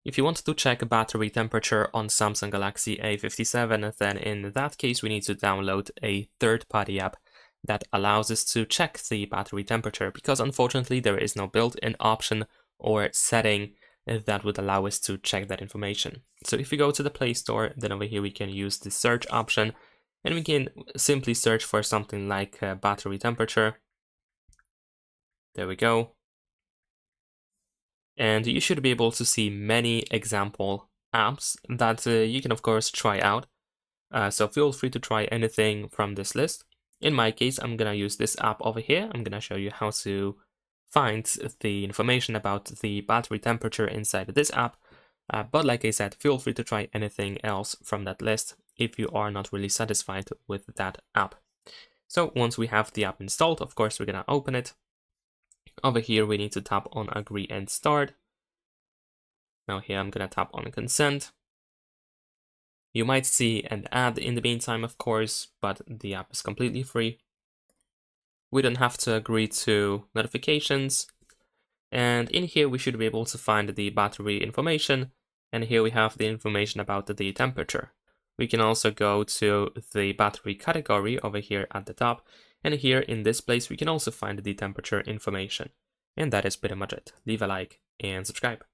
If you want to check battery temperature on Samsung Galaxy A57, then in that case we need to download a third-party app that allows us to check the battery temperature, because unfortunately there is no built-in option or setting that would allow us to check that information. So if we go to the Play Store, then over here we can use the search option and we can simply search for something like battery temperature. There we go. And you should be able to see many example apps that you can of course try out. So feel free to try anything from this list. In my case, I'm gonna use this app over here. I'm gonna show you how to find the information about the battery temperature inside of this app. But like I said, feel free to try anything else from that list if you are not really satisfied with that app. So once we have the app installed, of course, we're gonna open it. Over here, we need to tap on agree and start. Now here, I'm gonna tap on consent. You might see an ad in the meantime, of course, but the app is completely free. We don't have to agree to notifications. And in here, we should be able to find the battery information. And here we have the information about the temperature. We can also go to the battery category over here at the top. And here in this place, we can also find the temperature information. And that is pretty much it. Leave a like and subscribe.